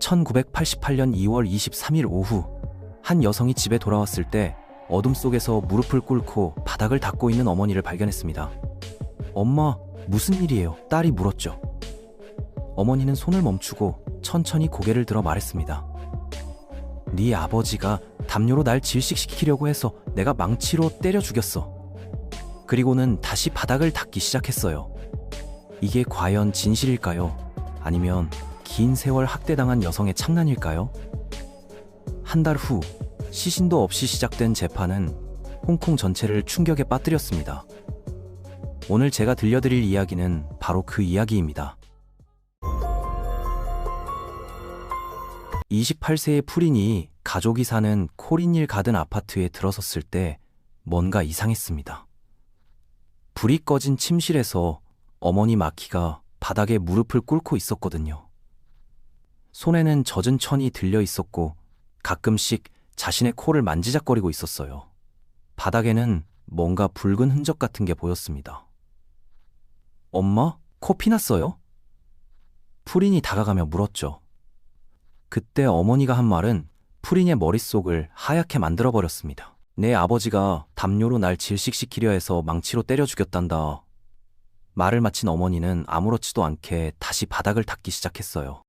1988년 2월 23일 오후, 한 여성이 집에 돌아왔을 때 어둠 속에서 무릎을 꿇고 바닥을 닦고 있는 어머니를 발견했습니다. 엄마, 무슨 일이에요? 딸이 물었죠. 어머니는 손을 멈추고 천천히 고개를 들어 말했습니다. 네 아버지가 담요로 날 질식시키려고 해서 내가 망치로 때려 죽였어. 그리고는 다시 바닥을 닦기 시작했어요. 이게 과연 진실일까요? 아니면 긴 세월 학대당한 여성의 장난일까요? 한 달 후, 시신도 없이 시작된 재판은 홍콩 전체를 충격에 빠뜨렸습니다. 오늘 제가 들려드릴 이야기는 바로 그 이야기입니다. 28세의 푸린이 가족이 사는 코린힐 가든 아파트에 들어섰을 때 뭔가 이상했습니다. 불이 꺼진 침실에서 어머니 마키가 바닥에 무릎을 꿇고 있었거든요. 손에는 젖은 천이 들려 있었고 가끔씩 자신의 코를 만지작거리고 있었어요. 바닥에는 뭔가 붉은 흔적 같은 게 보였습니다. 엄마, 코 피났어요? 푸린이 다가가며 물었죠. 그때 어머니가 한 말은 푸린의 머릿속을 하얗게 만들어버렸습니다. 내 아버지가 담요로 날 질식시키려 해서 망치로 때려 죽였단다. 말을 마친 어머니는 아무렇지도 않게 다시 바닥을 닦기 시작했어요.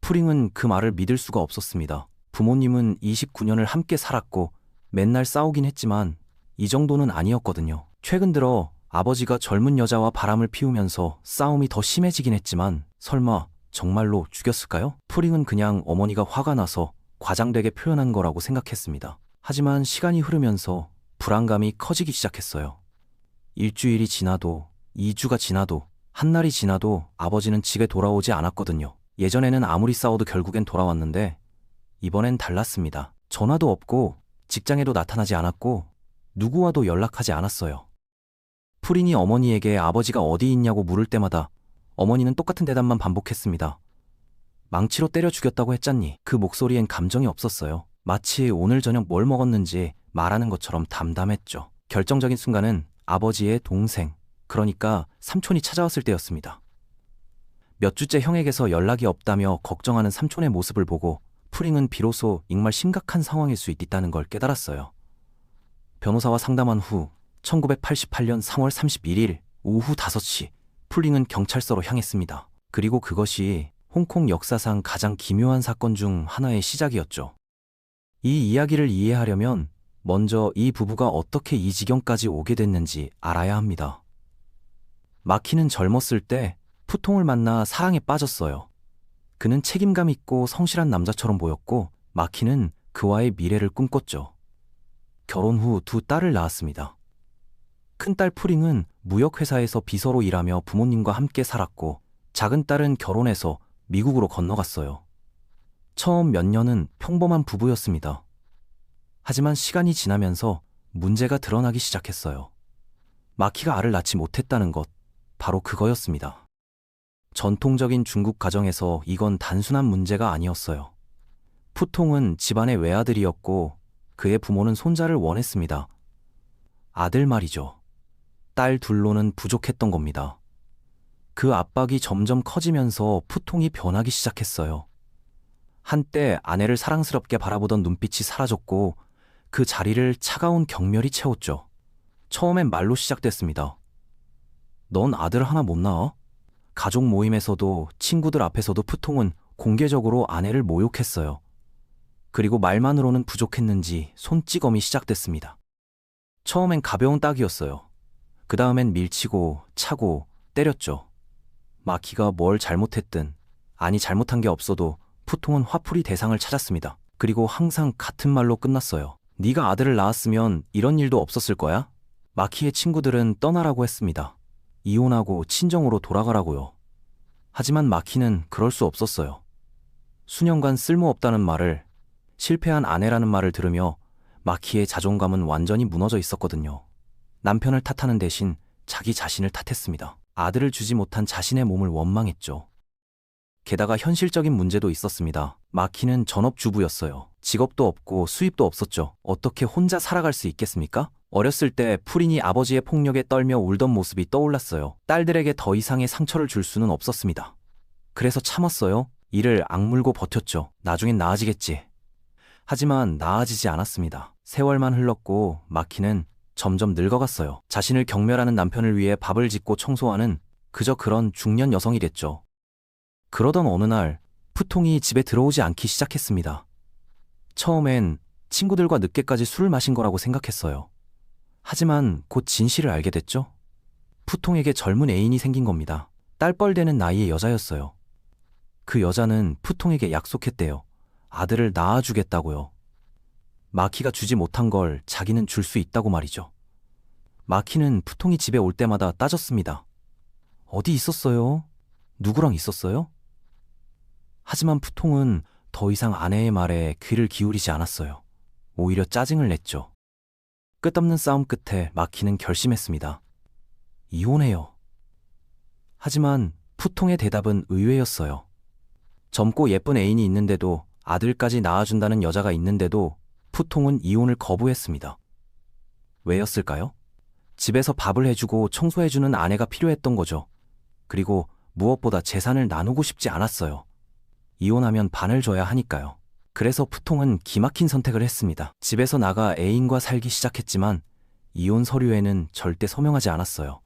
푸린은 그 말을 믿을 수가 없었습니다. 부모님은 29년을 함께 살았고 맨날 싸우긴 했지만 이 정도는 아니었거든요. 최근 들어 아버지가 젊은 여자와 바람을 피우면서 싸움이 더 심해지긴 했지만 설마 정말로 죽였을까요? 푸린은 그냥 어머니가 화가 나서 과장되게 표현한 거라고 생각했습니다. 하지만 시간이 흐르면서 불안감이 커지기 시작했어요. 일주일이 지나도 2주가 지나도 한 날이 지나도 아버지는 집에 돌아오지 않았거든요. 예전에는 아무리 싸워도 결국엔 돌아왔는데 이번엔 달랐습니다. 전화도 없고 직장에도 나타나지 않았고 누구와도 연락하지 않았어요. 푸린이 어머니에게 아버지가 어디 있냐고 물을 때마다 어머니는 똑같은 대답만 반복했습니다. 망치로 때려 죽였다고 했잖니. 그 목소리엔 감정이 없었어요. 마치 오늘 저녁 뭘 먹었는지 말하는 것처럼 담담했죠. 결정적인 순간은 아버지의 동생, 그러니까 삼촌이 찾아왔을 때였습니다. 몇 주째 형에게서 연락이 없다며 걱정하는 삼촌의 모습을 보고 푸린은 비로소 정말 심각한 상황일 수 있다는 걸 깨달았어요. 변호사와 상담한 후 1988년 3월 31일 오후 5시 푸린은 경찰서로 향했습니다. 그리고 그것이 홍콩 역사상 가장 기묘한 사건 중 하나의 시작이었죠. 이 이야기를 이해하려면 먼저 이 부부가 어떻게 이 지경까지 오게 됐는지 알아야 합니다. 마키는 젊었을 때 푸통을 만나 사랑에 빠졌어요. 그는 책임감 있고 성실한 남자처럼 보였고 마키는 그와의 미래를 꿈꿨죠. 결혼 후 두 딸을 낳았습니다. 큰딸 푸링은 무역회사에서 비서로 일하며 부모님과 함께 살았고 작은 딸은 결혼해서 미국으로 건너갔어요. 처음 몇 년은 평범한 부부였습니다. 하지만 시간이 지나면서 문제가 드러나기 시작했어요. 마키가 알을 낳지 못했다는 것, 바로 그거였습니다. 전통적인 중국 가정에서 이건 단순한 문제가 아니었어요. 푸통은 집안의 외아들이었고 그의 부모는 손자를 원했습니다. 아들 말이죠. 딸 둘로는 부족했던 겁니다. 그 압박이 점점 커지면서 푸통이 변하기 시작했어요. 한때 아내를 사랑스럽게 바라보던 눈빛이 사라졌고 그 자리를 차가운 경멸이 채웠죠. 처음엔 말로 시작됐습니다. 넌 아들 하나 못 낳아? 가족 모임에서도 친구들 앞에서도 푸통은 공개적으로 아내를 모욕했어요. 그리고 말만으로는 부족했는지 손찌검이 시작됐습니다. 처음엔 가벼운 따기였어요. 그 다음엔 밀치고 차고 때렸죠. 마키가 뭘 잘못했든 아니 잘못한 게 없어도 푸통은 화풀이 대상을 찾았습니다. 그리고 항상 같은 말로 끝났어요. 네가 아들을 낳았으면 이런 일도 없었을 거야? 마키의 친구들은 떠나라고 했습니다. 이혼하고 친정으로 돌아가라고요. 하지만 마키는 그럴 수 없었어요. 수년간 쓸모없다는 말을, 실패한 아내라는 말을 들으며 마키의 자존감은 완전히 무너져 있었거든요. 남편을 탓하는 대신 자기 자신을 탓했습니다. 아들을 주지 못한 자신의 몸을 원망했죠. 게다가 현실적인 문제도 있었습니다. 마키는 전업주부였어요. 직업도 없고 수입도 없었죠. 어떻게 혼자 살아갈 수 있겠습니까? 어렸을 때 푸린이 아버지의 폭력에 떨며 울던 모습이 떠올랐어요. 딸들에게 더 이상의 상처를 줄 수는 없었습니다. 그래서 참았어요. 이를 악물고 버텼죠. 나중엔 나아지겠지. 하지만 나아지지 않았습니다. 세월만 흘렀고 마키는 점점 늙어갔어요. 자신을 경멸하는 남편을 위해 밥을 짓고 청소하는 그저 그런 중년 여성이 됐죠. 그러던 어느 날 푸통이 집에 들어오지 않기 시작했습니다. 처음엔 친구들과 늦게까지 술을 마신 거라고 생각했어요. 하지만 곧 진실을 알게 됐죠. 푸통에게 젊은 애인이 생긴 겁니다. 딸뻘 되는 나이의 여자였어요. 그 여자는 푸통에게 약속했대요. 아들을 낳아주겠다고요. 마키가 주지 못한 걸 자기는 줄 수 있다고 말이죠. 마키는 푸통이 집에 올 때마다 따졌습니다. 어디 있었어요? 누구랑 있었어요? 하지만 푸통은 더 이상 아내의 말에 귀를 기울이지 않았어요. 오히려 짜증을 냈죠. 끝없는 싸움 끝에 마키는 결심했습니다. 이혼해요. 하지만 푸통의 대답은 의외였어요. 젊고 예쁜 애인이 있는데도, 아들까지 낳아준다는 여자가 있는데도 푸통은 이혼을 거부했습니다. 왜였을까요? 집에서 밥을 해주고 청소해주는 아내가 필요했던 거죠. 그리고 무엇보다 재산을 나누고 싶지 않았어요. 이혼하면 반을 줘야 하니까요. 그래서 푸통은 기막힌 선택을 했습니다. 집에서 나가 애인과 살기 시작했지만 이혼 서류에는 절대 서명하지 않았어요.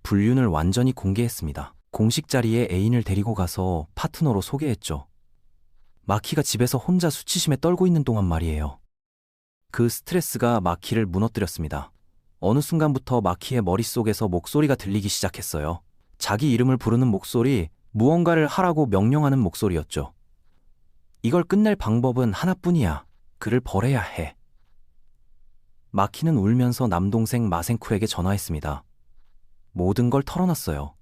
불륜을 완전히 공개했습니다. 공식 자리에 애인을 데리고 가서 파트너로 소개했죠. 마키가 집에서 혼자 수치심에 떨고 있는 동안 말이에요. 그 스트레스가 마키를 무너뜨렸습니다. 어느 순간부터 마키의 머릿속에서 목소리가 들리기 시작했어요. 자기 이름을 부르는 목소리, 무언가를 하라고 명령하는 목소리였죠. 이걸 끝낼 방법은 하나뿐이야. 그를 버려야 해. 마키는 울면서 남동생 마생쿨에게 전화했습니다. 모든 걸 털어놨어요.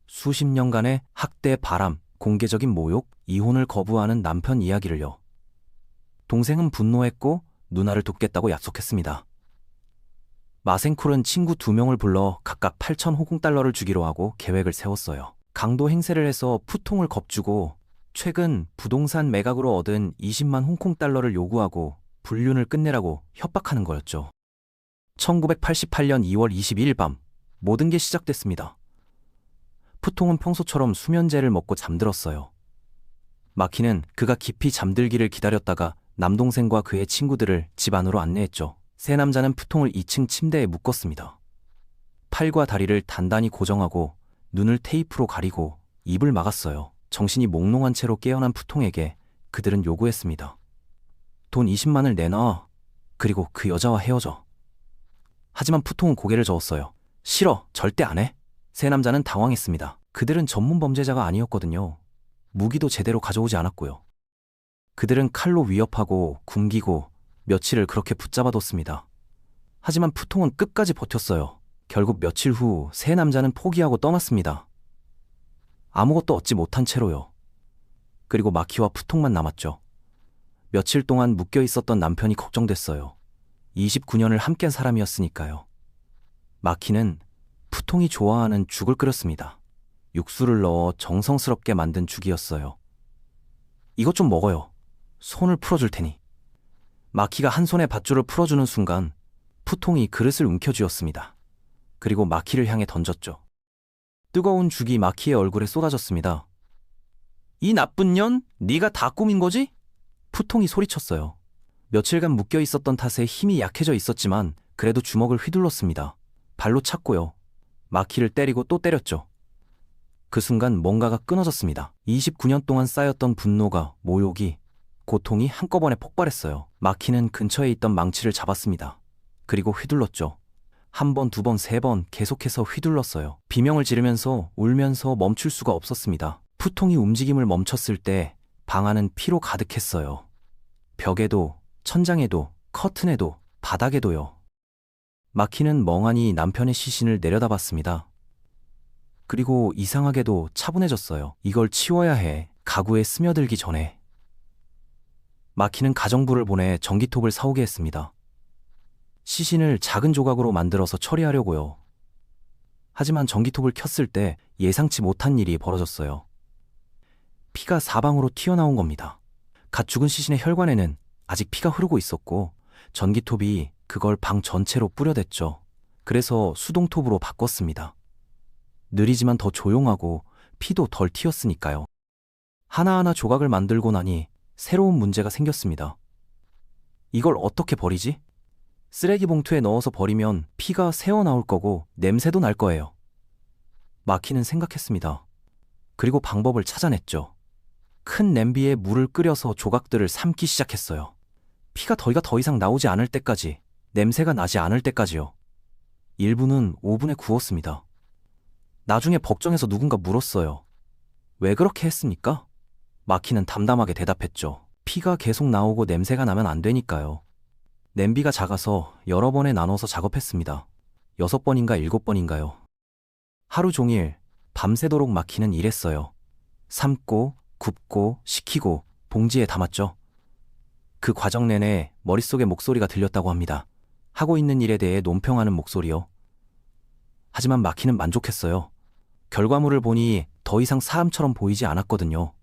수십 년간의 학대, 바람, 공개적인 모욕, 이혼을 거부하는 남편 이야기를요. 동생은 분노했고 누나를 돕겠다고 약속했습니다. 마생쿨은 친구 2명을 불러 각각 8,000 호콩달러를 주기로 하고 계획을 세웠어요. 강도 행세를 해서 푸통을 겁주고 최근 부동산 매각으로 얻은 20만 홍콩달러를 요구하고 불륜을 끝내라고 협박하는 거였죠. 1988년 2월 22일 밤 모든 게 시작됐습니다. 푸통은 평소처럼 수면제를 먹고 잠들었어요. 마키는 그가 깊이 잠들기를 기다렸다가 남동생과 그의 친구들을 집 안으로 안내했죠. 세 남자는 푸통을 2층 침대에 묶었습니다. 팔과 다리를 단단히 고정하고 눈을 테이프로 가리고 입을 막았어요. 정신이 몽롱한 채로 깨어난 푸통에게 그들은 요구했습니다. 돈 20만을 내놔. 그리고 그 여자와 헤어져. 하지만 푸통은 고개를 저었어요. 싫어. 절대 안 해. 세 남자는 당황했습니다. 그들은 전문 범죄자가 아니었거든요. 무기도 제대로 가져오지 않았고요. 그들은 칼로 위협하고 굶기고 며칠을 그렇게 붙잡아뒀습니다. 하지만 푸통은 끝까지 버텼어요. 결국 며칠 후 세 남자는 포기하고 떠났습니다. 아무것도 얻지 못한 채로요. 그리고 마키와 푸통만 남았죠. 며칠 동안 묶여 있었던 남편이 걱정됐어요. 29년을 함께한 사람이었으니까요. 마키는 푸통이 좋아하는 죽을 끓였습니다. 육수를 넣어 정성스럽게 만든 죽이었어요. 이것 좀 먹어요. 손을 풀어줄 테니. 마키가 한 손에 밧줄을 풀어주는 순간 푸통이 그릇을 움켜쥐었습니다. 그리고 마키를 향해 던졌죠. 뜨거운 죽이 마키의 얼굴에 쏟아졌습니다. 이 나쁜 년? 네가 다 꾸민 거지? 푸통이 소리쳤어요. 며칠간 묶여 있었던 탓에 힘이 약해져 있었지만 그래도 주먹을 휘둘렀습니다. 발로 찼고요. 마키를 때리고 또 때렸죠. 그 순간 뭔가가 끊어졌습니다. 29년 동안 쌓였던 분노가, 모욕이, 고통이 한꺼번에 폭발했어요. 마키는 근처에 있던 망치를 잡았습니다. 그리고 휘둘렀죠. 한 번, 두 번, 세 번 계속해서 휘둘렀어요. 비명을 지르면서 울면서 멈출 수가 없었습니다. 푸통이 움직임을 멈췄을 때 방 안은 피로 가득했어요. 벽에도, 천장에도, 커튼에도, 바닥에도요. 마키는 멍하니 남편의 시신을 내려다봤습니다. 그리고 이상하게도 차분해졌어요. 이걸 치워야 해. 가구에 스며들기 전에. 마키는 가정부를 보내 전기톱을 사오게 했습니다. 시신을 작은 조각으로 만들어서 처리하려고요. 하지만 전기톱을 켰을 때 예상치 못한 일이 벌어졌어요. 피가 사방으로 튀어나온 겁니다. 갓 죽은 시신의 혈관에는 아직 피가 흐르고 있었고 전기톱이 그걸 방 전체로 뿌려댔죠. 그래서 수동톱으로 바꿨습니다. 느리지만 더 조용하고 피도 덜 튀었으니까요. 하나하나 조각을 만들고 나니 새로운 문제가 생겼습니다. 이걸 어떻게 버리지? 쓰레기 봉투에 넣어서 버리면 피가 새어나올 거고 냄새도 날 거예요. 마키는 생각했습니다. 그리고 방법을 찾아냈죠. 큰 냄비에 물을 끓여서 조각들을 삶기 시작했어요. 피가 더 이상 나오지 않을 때까지, 냄새가 나지 않을 때까지요. 일부는 오븐에 구웠습니다. 나중에 법정에서 누군가 물었어요. 왜 그렇게 했습니까? 마키는 담담하게 대답했죠. 피가 계속 나오고 냄새가 나면 안 되니까요. 냄비가 작아서 여러 번에 나눠서 작업했습니다. 6번인가 7번인가요. 하루 종일 밤새도록 마키는 일했어요. 삶고, 굽고, 식히고, 봉지에 담았죠. 그 과정 내내 머릿속에 목소리가 들렸다고 합니다. 하고 있는 일에 대해 논평하는 목소리요. 하지만 마키는 만족했어요. 결과물을 보니 더 이상 사람처럼 보이지 않았거든요.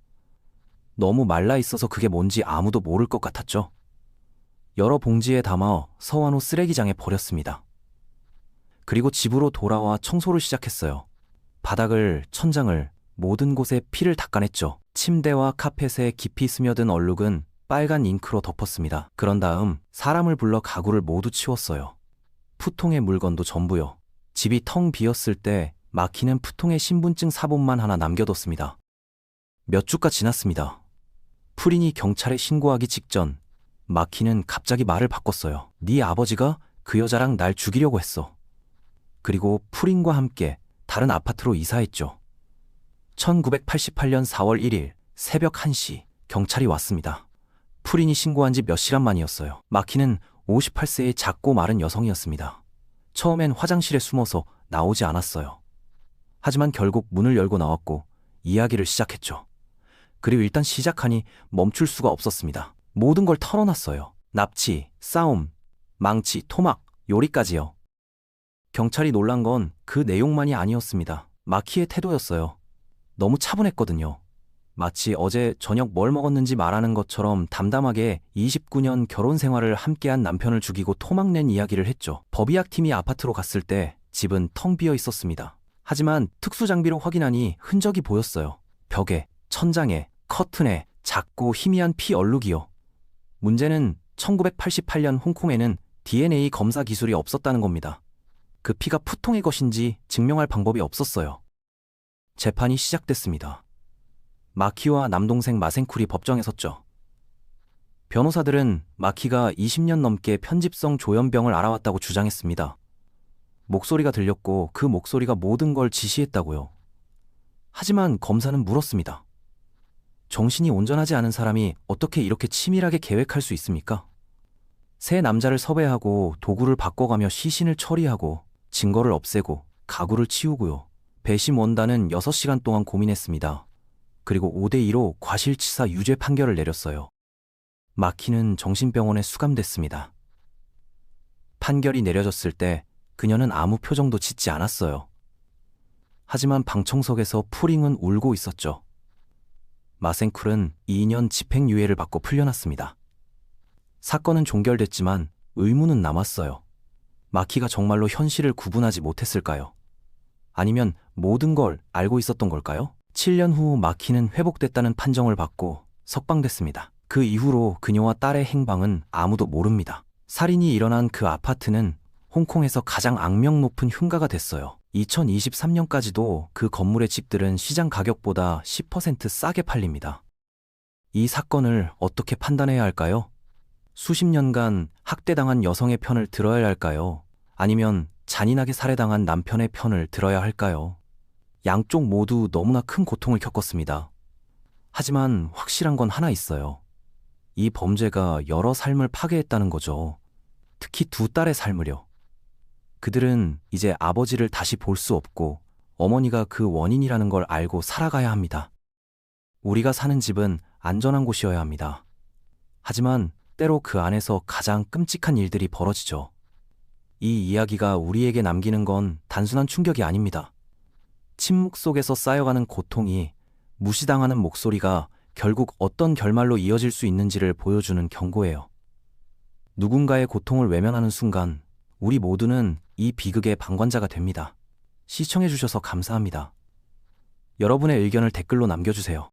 너무 말라 있어서 그게 뭔지 아무도 모를 것 같았죠. 여러 봉지에 담아 서완호 쓰레기장에 버렸습니다. 그리고 집으로 돌아와 청소를 시작했어요. 바닥을, 천장을, 모든 곳에 피를 닦아냈죠. 침대와 카펫에 깊이 스며든 얼룩은 빨간 잉크로 덮었습니다. 그런 다음 사람을 불러 가구를 모두 치웠어요. 푸통의 물건도 전부요. 집이 텅 비었을 때 마키는 푸통에 신분증 사본만 하나 남겨뒀습니다. 몇 주가 지났습니다. 프린이 경찰에 신고하기 직전 마키는 갑자기 말을 바꿨어요. 네 아버지가 그 여자랑 날 죽이려고 했어. 그리고 프린과 함께 다른 아파트로 이사했죠. 1988년 4월 1일 새벽 1시 경찰이 왔습니다. 프린이 신고한 지 몇 시간 만이었어요. 마키는 58세의 작고 마른 여성이었습니다. 처음엔 화장실에 숨어서 나오지 않았어요. 하지만 결국 문을 열고 나왔고 이야기를 시작했죠. 그리고 일단 시작하니 멈출 수가 없었습니다. 모든 걸 털어놨어요. 납치, 싸움, 망치, 토막, 요리까지요. 경찰이 놀란 건 그 내용만이 아니었습니다. 마키의 태도였어요. 너무 차분했거든요. 마치 어제 저녁 뭘 먹었는지 말하는 것처럼 담담하게 29년 결혼 생활을 함께한 남편을 죽이고 토막낸 이야기를 했죠. 법의학팀이 아파트로 갔을 때 집은 텅 비어 있었습니다. 하지만 특수장비로 확인하니 흔적이 보였어요. 벽에, 천장에, 커튼에 작고 희미한 피 얼룩이요. 문제는 1988년 홍콩에는 DNA 검사 기술이 없었다는 겁니다. 그 피가 푸통의 것인지 증명할 방법이 없었어요. 재판이 시작됐습니다. 마키와 남동생 마생쿨이 법정에 섰죠. 변호사들은 마키가 20년 넘게 편집성 조현병을 알아왔다고 주장했습니다. 목소리가 들렸고 그 목소리가 모든 걸 지시했다고요. 하지만 검사는 물었습니다. 정신이 온전하지 않은 사람이 어떻게 이렇게 치밀하게 계획할 수 있습니까? 새 남자를 섭외하고 도구를 바꿔가며 시신을 처리하고 증거를 없애고 가구를 치우고요. 배심 원단은 6시간 동안 고민했습니다. 그리고 5대2로 과실치사 유죄 판결을 내렸어요. 마키는 정신병원에 수감됐습니다. 판결이 내려졌을 때 그녀는 아무 표정도 짓지 않았어요. 하지만 방청석에서 푸링은 울고 있었죠. 마생쿨은 2년 집행유예를 받고 풀려났습니다. 사건은 종결됐지만 의문은 남았어요. 마키가 정말로 현실을 구분하지 못했을까요? 아니면 모든 걸 알고 있었던 걸까요? 7년 후 마키는 회복됐다는 판정을 받고 석방됐습니다. 그 이후로 그녀와 딸의 행방은 아무도 모릅니다. 살인이 일어난 그 아파트는 홍콩에서 가장 악명 높은 흉가가 됐어요. 2023년까지도 그 건물의 집들은 시장 가격보다 10% 싸게 팔립니다. 이 사건을 어떻게 판단해야 할까요? 수십 년간 학대당한 여성의 편을 들어야 할까요? 아니면 잔인하게 살해당한 남편의 편을 들어야 할까요? 양쪽 모두 너무나 큰 고통을 겪었습니다. 하지만 확실한 건 하나 있어요. 이 범죄가 여러 삶을 파괴했다는 거죠. 특히 두 딸의 삶을요. 그들은 이제 아버지를 다시 볼 수 없고 어머니가 그 원인이라는 걸 알고 살아가야 합니다. 우리가 사는 집은 안전한 곳이어야 합니다. 하지만 때로 그 안에서 가장 끔찍한 일들이 벌어지죠. 이 이야기가 우리에게 남기는 건 단순한 충격이 아닙니다. 침묵 속에서 쌓여가는 고통이, 무시당하는 목소리가 결국 어떤 결말로 이어질 수 있는지를 보여주는 경고예요. 누군가의 고통을 외면하는 순간 우리 모두는 이 비극의 방관자가 됩니다. 시청해주셔서 감사합니다. 여러분의 의견을 댓글로 남겨주세요.